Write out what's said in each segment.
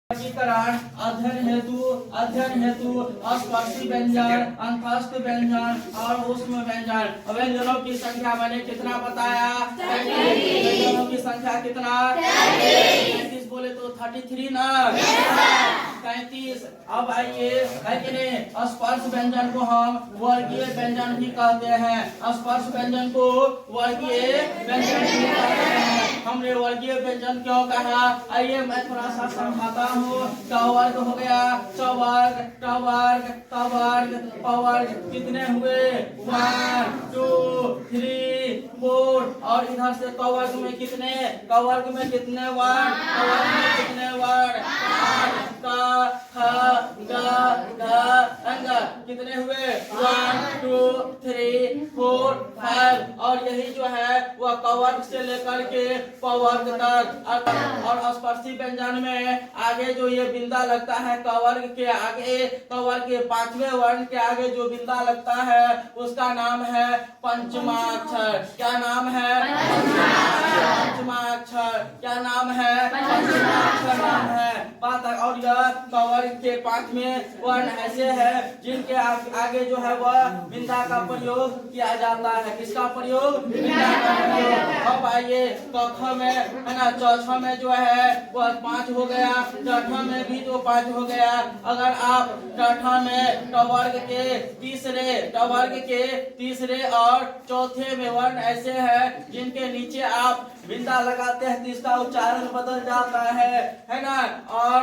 वर्गीकरण अध्ययन हेतु अस्पर्शी व्यंजन, अंतस्थ व्यंजन और ऊष्म व्यंजन। व्यंजनों की संख्या मैंने कितना बताया? 33। व्यंजनों की संख्या कितना? 33 बोले तो 33 ना? 33। अब आइए, है कि नहीं, स्पर्श व्यंजन को हम वर्गीय व्यंजन भी कहते हैं। स्पर्श व्यंजन को वर्गीय व्यंजन भी कहते हैं। हमने वर्गीय व्यंजन क्यों कहा? आइए मैं थोड़ा सा समझाता हूँ। क वर्ग हो गया, च वर्ग, ट वर्ग, त वर्ग, प वर्ग, कितने हुए? 1 2 3 4। और इधर से क वर्ग में कितने? क वर्ग में कितने वर्ण? क वर्ग में कितने वर्ण? क ख ग घ अंग, कितने हुए? 1 2 3 4 5। और यही जो है वह क वर्ग से लेकर के प वर्ग तक। और स्पर्शी व्यंजन में आगे जो ये बिंदा लगता है क वर्ग के आगे, क वर्ग के 5वें वर्ण के आगे जो बिंदा लगता है उसका नाम है पंचमाक्षर। क्या नाम है? पंचमाक्षर। क्या नाम है? पंचमाक्षर नाम है। बात है। और यह क वर्ग के 5वें वर्ण ऐसे है जिनके आगे जो है वह बिंदा का प्रयोग किया जाता है। किसका प्रयोग? बिंदा का प्रयोग। अब आइए क ख में, है ना, चौथा में जो है वह 5 हो गया, चौथा में भी जो 5 हो गया। अगर आप चौथा में ट वर्ग के तीसरे और चौथे में वर्ण ऐसे है जिनके नीचे आप बिंदा लगाते हैं तो इसका उच्चारण बदल जाता है ना। और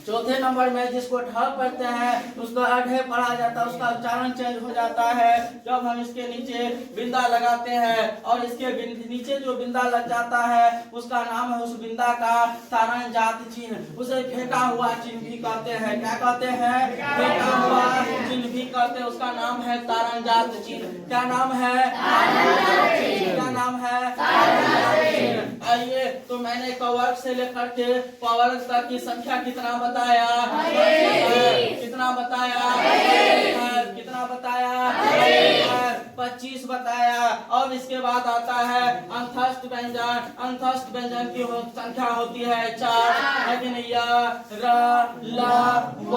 चौथे नंबर में जिसको ठ पढ़ते हैं उसका अढ़े पढ़ा जाता है, उसका उच्चारण चेंज हो जाता है जब हम इसके नीचे बिंदा लगाते हैं। और इसके नीचे जो बिंदा लग जाता है उसका नाम है, उस बिंदा का तारण जात चिन्ह, उसे फेंका हुआ चिन्ह भी कहते हैं। क्या कहते हैं? फेंका हुआ चिन्ह भी कहते हैं। उसका नाम है तारण जात चिन्ह। क्या नाम है? क्या नाम है? आइए, तो मैंने क वर्ग से लेकर के प वर्ग तक की संख्या कितना बताया? कितना बताया? कितना बताया? 25 बताया। और इसके बाद आता है अंतस्थ व्यंजन। अंतस्थ व्यंजन की संख्या होती है 4, लेकिन य, र, ल, व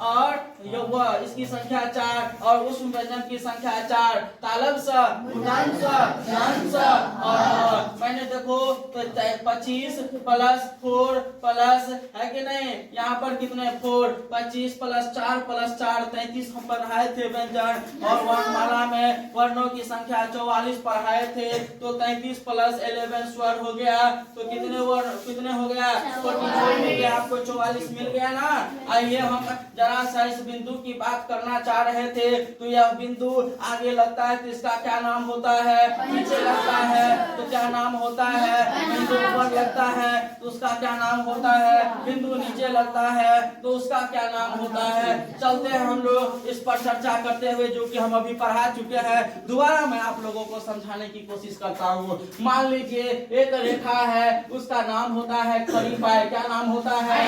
और व, इसकी संख्या 4। और ऊष्म व्यंजन की संख्या 4। तालब स, उदान स, ज्ञान स। और मैंने देखो 25 प्लस 4 प्लस, है कि नहीं, यहाँ पर कितने 4, 25 प्लस 4 प्लस 4 33 हम पढ़ाए थे व्यंजन। और वर्णमाला में वर्णों की संख्या 44 पढ़ाए थे। तो 33 प्लस 11 स्वर हो गया। तो कितने वर्ण, कितने हो गया? 44 हो गया। आपको 44 मिल गया ना। आइए हम जरा सा इस बिंदु की बात करना चाह रहे थे। तो यह बिंदु आगे लगता है तो इसका क्या नाम होता है? पीछे लगता है तो क्या नाम होता है? बिंदु ऊपर लगता है तो उसका क्या नाम होता है? बिंदु नीचे लगता है तो उसका क्या नाम होता है? चलते हैं हम लोग इस पर चर्चा करते हुए, जो कि हम अभी पढ़ा चुके हैं। दोबारा मैं आप लोगों को समझाने की कोशिश करता हूँ। मान लीजिए एक रेखा है, उसका नाम होता है खड़ी पाई। क्या नाम होता है?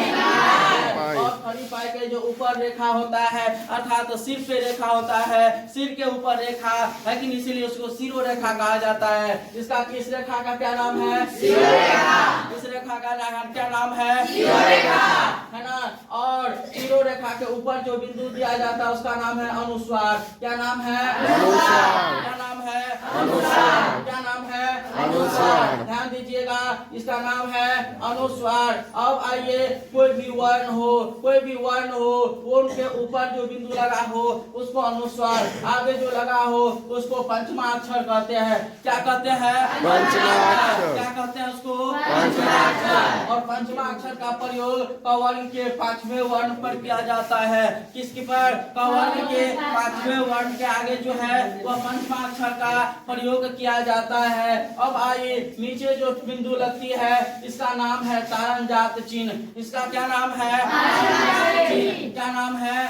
और खड़ी पाई के जो ऊपर रेखा होता है, अर्थात तो सिर पे रेखा होता है, सिर के ऊपर रेखा, लेकिन इसीलिए उसको सिरो रेखा कहा जाता है। इसका किस रेखा का क्या नाम है? इस रेखा का क्या नाम है? है ना। और सिरो रेखा के ऊपर जो बिंदु दिया जाता है उसका नाम है अनुस्वार। क्या नाम है? क्या नाम है? क्या नाम है? ध्यान दीजिएगा, इसका नाम है अनुस्वार। अब आइए, कोई भी वर्ण हो, उनके ऊपर जो बिंदु लगा हो उसको अनुस्वार, आगे जो लगा हो उसको पंचमाक्षर कहते हैं। क्या कहते हैं? पंचमाक्षर। क्या कहते हैं उसको? पंचमाक्षर। और पंचमाक्षर का प्रयोग क वर्ग के 5वें वर्ण पर किया जाता है। किसके पर? क वर्ग के 5वें वर्ण के आगे जो है वह पंचमाक्षर का प्रयोग किया जाता है। अब आइए, नीचे जो बिंदु लगती है इसका नाम है तारण जात चिन्ह। इसका क्या नाम है? क्या नाम है?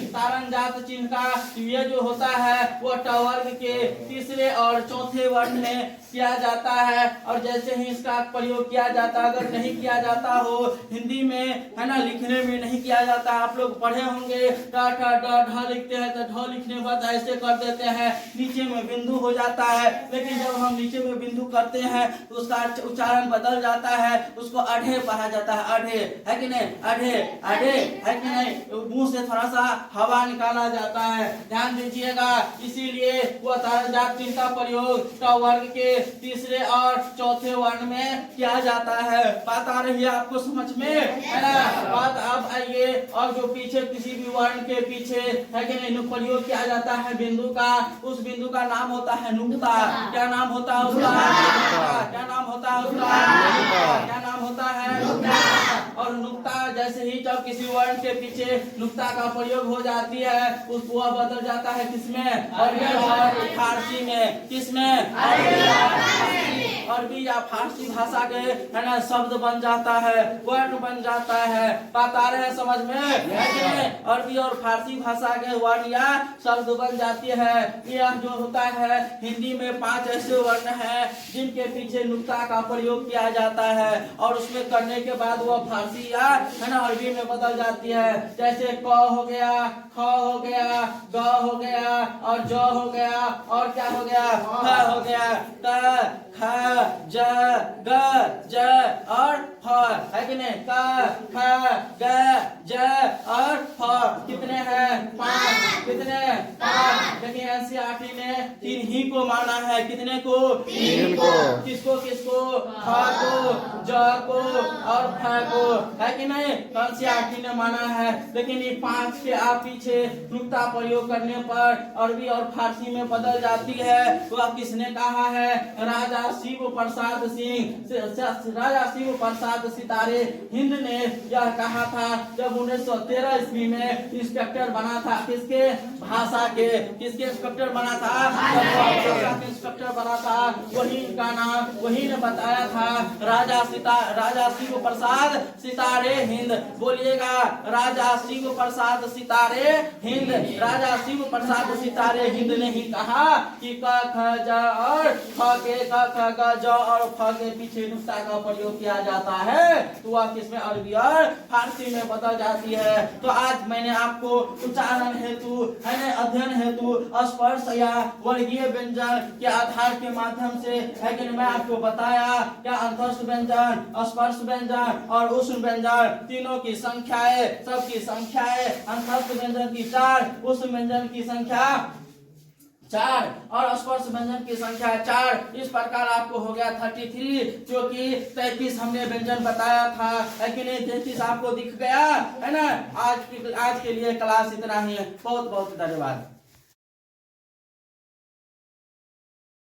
तारण जात चिन्ह का ये जो होता है वो ट वर्ग के तीसरे और चौथे वर्ण में किया जाता है। और जैसे ही इसका प्रयोग किया जाता है, अगर नहीं किया जाता हो, हिंदी हिंदी में है ना लिखने में नहीं किया जाता। आप लोग पढ़े होंगे टा टा ड ढ लिखते हैं तो ढ लिखने के बाद ऐसे कर देते हैं, नीचे में बिंदु हो जाता है। लेकिन जब हम नीचे में बिंदु करते हैं तो उसका उच्चारण बदल जाता है, उसको अढ़े पढ़ा जाता है। अढ़े है कि नहीं, अढ़े अढ़े है कि नहीं, मुंह से थोड़ा सा हवा निकाला जाता है, ध्यान दीजिएगा। इसीलिए वह जाति का प्रयोग ट वर्ग के तीसरे और चौथे वर्ण में किया जाता है। बात आ रही है आपको समझ में, है ना। बात अब आइए, और जो पीछे किसी भी वर्ण के पीछे है कि नहीं प्रयोग किया जाता है बिंदु का, उस बिंदु का नाम होता है नुक्ता। क्या नाम होता है उसका, क्या नाम होता है उसका, क्या नाम होता है। और नुक्ता जैसे ही जब किसी वर्ण के पीछे नुक्ता का प्रयोग हो जाती है, उस वह बदल जाता है किसमें, अरबी और फारसी में। किसमें, अरबी या फारसी भाषा के है ना शब्द बन जाता है, वर्ण बन जाता है। बात आ रहे हैं समझ में, है कि नहीं। अरबी और फारसी भाषा के वर्ण या शब्द बन जाती है। यह जो होता है हिंदी में 5 ऐसे वर्ण हैं जिनके पीछे नुक्ता का प्रयोग किया जाता है, और उसमें करने के बाद वह फारसी या है ना अरबी में बदल जाती है। जैसे क हो गया, ख हो गया, ग हो गया, और ज हो गया, और क्या हो गया, ख हो गया, क ख ज ग ज और फ, है कि नहीं। क ख ग ज और फ कितने हैं, 5। कितने, 5। देखिए एनसीईआरटी ने 3 ही को माना है। कितने को, 3 को। किसको किसको, ख को, ज को और फ को, है कि नहीं। एनसीईआरटी ने माना है। लेकिन ये 5 के आप पीछे नुक्ता प्रयोग करने पर अरबी और फारसी में बदल जाती है। तो अब किसने कहा है, राजा शिव प्रसाद सिंह, राजा शिव प्रसाद सितारे हिंद ने यह कहा था जब 1913 ईस्वी में इंस्पेक्टर बना था। किसके, भाषा के। किसके इंस्पेक्टर बना था, भाषा के इंस्पेक्टर बना था। वही का नाम वही ने बताया था, राजा शिव प्रसाद सितारे हिंद। बोलिएगा, राजा शिव प्रसाद सितारे हिंद। राजा शिव प्रसाद सितारे हिंद ने ही कहा कि क ख ज और ख के, क ख ग ज और फ के पीछे नुक्ता का प्रयोग किया जाता है, तो वह किसमें, अरबी और फारसी में बदल जाती है। तो आज मैंने आपको उच्चारण हेतु है ना अध्ययन हेतु स्पर्श या वर्गीय व्यंजन के आधार के माध्यम से है कि मैं आपको बताया क्या अंतस्थ व्यंजन, स्पर्श व्यंजन और उष्ण व्यंजन तीनों की संख्याएं, सबकी संख्याएं, अंतस्थ व्यंजन की 4, उष्ण व्यंजन की संख्या 4 और स्पर्श व्यंजन की संख्या 4। इस प्रकार आपको हो गया 33, जो कि 33 हमने व्यंजन बताया था, है कि नहीं। 33 आपको दिख गया, है ना। आज के लिए क्लास इतना ही है। बहुत बहुत धन्यवाद।